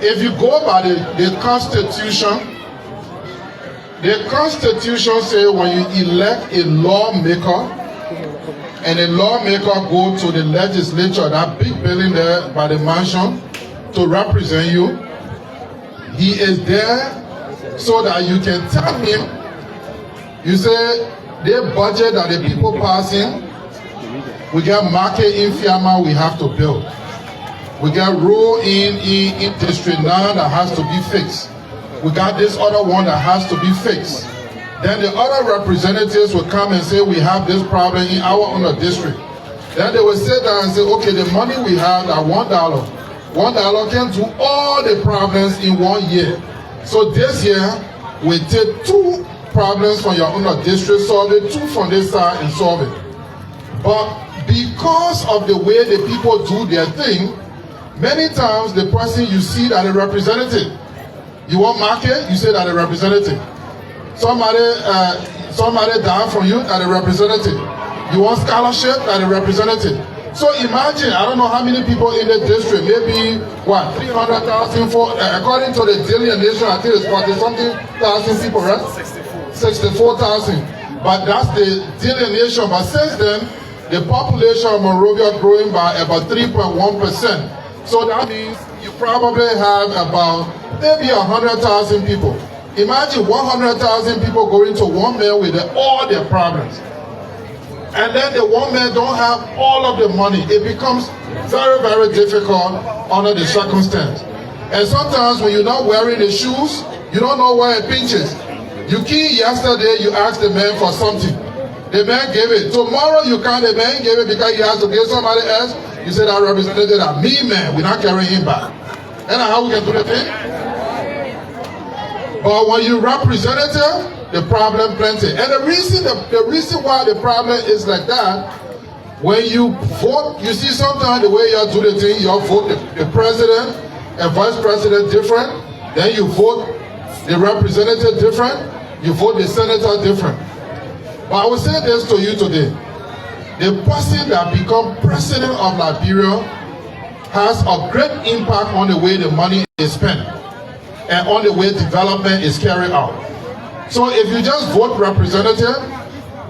if you go by the Constitution say when you elect a lawmaker, and a lawmaker go to the legislature, that big building there by the mansion, to represent you, he is there so that you can tell him, you say, the budget that the people passing, we get market in Fiamma we have to build. We got road in district now that has to be fixed. We got this other one that has to be fixed. Then the other representatives will come and say, we have this problem in our own district. Then they will sit down and say, okay, the money we have at $1 can do all the problems in 1 year. So this year, we take 2 problems from your own district, solve it, 2 from this side and solve it. But because of the way the people do their thing, many times the person you see that a representative, you want market, you say that a representative. Somebody down from you that a representative. You want scholarship that a representative. So imagine, I don't know how many people in the district, maybe what, 300,000 for, according to the Daily Nation, I think it's 40-something thousand people, right? 64,000. But that's the Daily Nation. But since then, the population of Monrovia growing by about 3.1%. So that means you probably have about maybe 100,000 people. Imagine 100,000 people going to one man with all their problems. And then the one man don't have all of the money. It becomes very, very difficult under the circumstance. And sometimes when you're not wearing the shoes, you don't know where it pinches. You key yesterday, you asked the man for something. The man gave it. Tomorrow you can't, the man gave it because he has to give somebody else. You said that representative that me man, we're not carrying him back. And how we can do the thing? But when you representative, the problem plenty. And the reason why the problem is like that, when you vote, you see sometimes the way you do the thing, you vote the president and vice president different, then you vote the representative different, you vote the senator different. But I will say this to you today. The person that becomes president of Liberia has a great impact on the way the money is spent and on the way development is carried out. So if you just vote representative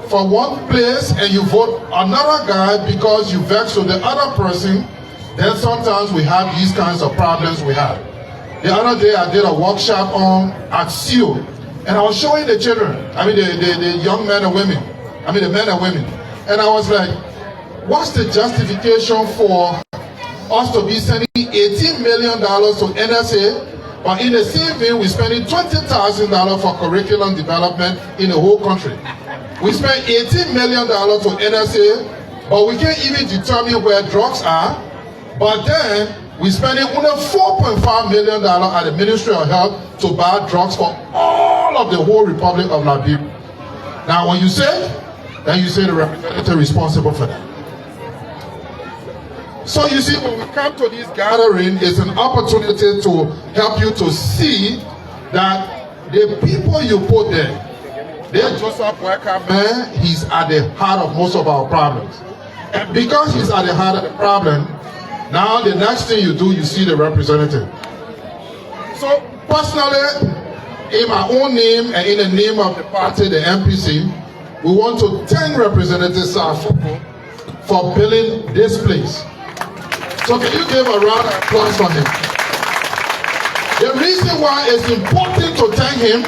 for one place and you vote another guy because you vex with the other person, then sometimes we have these kinds of problems we have. The other day I did a workshop at SEAL, and I was showing the children, I mean the young men and women, I mean the men and women, and I was like, what's the justification for us to be sending $18 million to NSA, but in the same vein we're spending $20,000 for curriculum development in the whole country? We spend $18 million to NSA, but we can't even determine where drugs are, but then we're spending only $4.5 million at the Ministry of Health to buy drugs for all of the whole Republic of Liberia. Now when you say, then you say the representative responsible for that. So you see, when we come to this gathering, it's an opportunity to help you to see that the people you put there, they're Joseph Walker, man, he's at the heart of most of our problems. And because he's at the heart of the problem, now the next thing you do, you see the representative. So personally, in my own name and in the name of the party, the MPC, we want to thank Representative Safoko for building this place. So can you give a round of applause for him? The reason why it's important to thank him,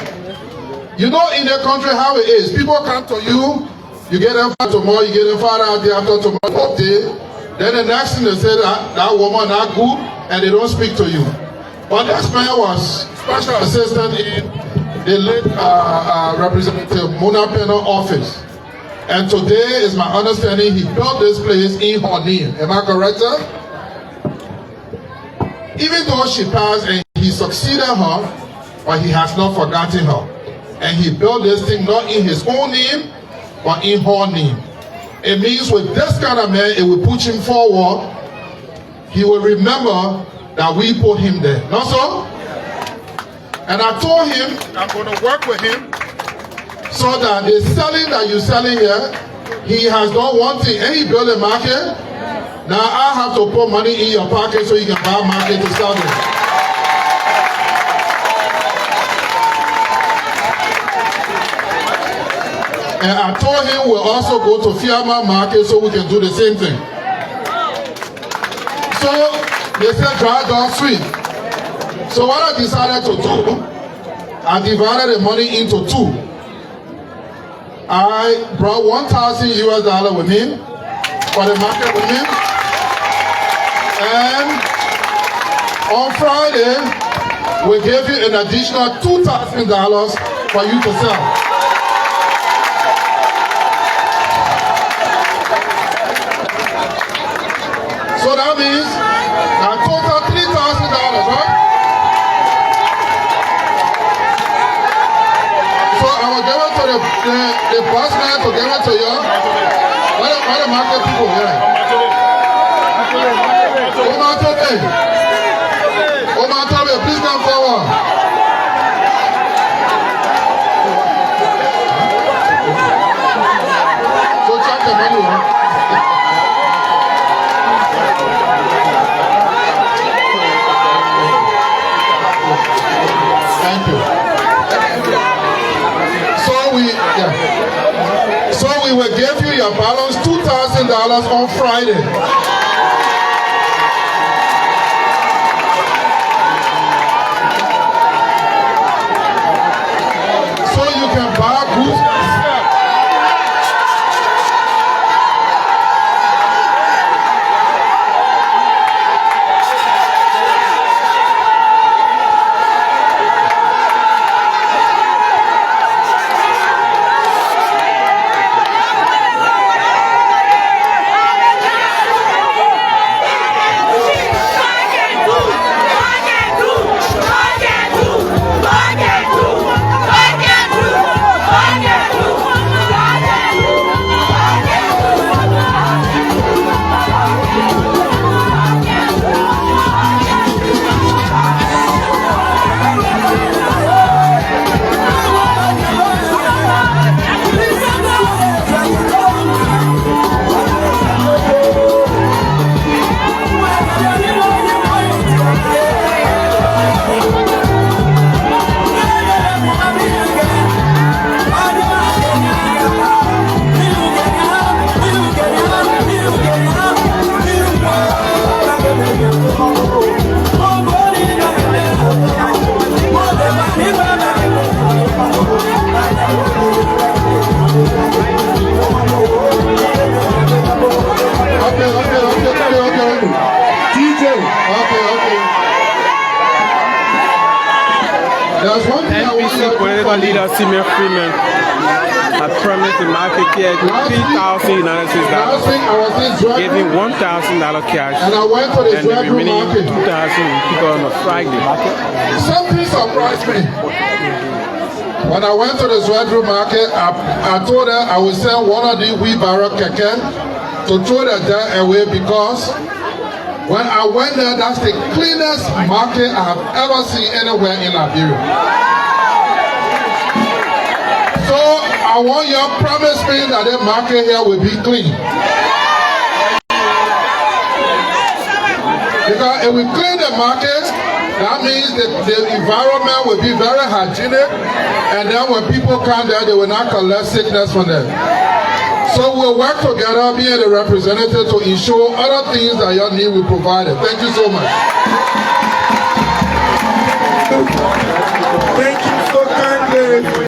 you know in the country how it is. People come to you, you get them fired tomorrow, you get them fired out there after tomorrow day. Then the next thing they say that woman not good and they don't speak to you. But this man was special assistant in the late Representative Mona Pena office. And today is my understanding he built this place in her name. Am I correct, sir? Even though she passed and he succeeded her, but he has not forgotten her. And he built this thing not in his own name, but in her name. It means with this kind of man, it will push him forward. He will remember that we put him there. Not so? And I told him I'm going to work with him so that the selling that you're selling here, he has done one thing and he built a market. Now I have to put money in your pocket so you can buy a market to sell it. And I told him we'll also go to Fiama Market so we can do the same thing. So they said dry dog sweet. So what I decided to do, I divided the money into two. I brought $1,000 with me for the market with me. And on Friday, we gave you an additional $2,000 for you to sell. So that means a total $3,000, right? So I will give it to the boss man to give it to you. What the market people here? Omatobe, please come forward. So check the money. Thank you. So we will give you your balance $2,000 on Friday. So you can buy goods. MPC political leader Simeon Freeman had promised the market here $3,000 United States dollars, gave him $1,000 cash, and the remaining $2,000 we pick on a Friday. Something surprised me. When I went to the Zwadru market, I told her I would send one of the wheelbarrow keke to throw the dirt away because when I went there, that's the cleanest market I have ever seen anywhere in Liberia. So I want you to promise me that the market here will be clean. Because if we clean the market, that means that the environment will be very hygienic, and then when people come there, they will not collect sickness from them. So we'll work together, being the representative, to ensure other things that your need will provide. Thank you so much. Thank you.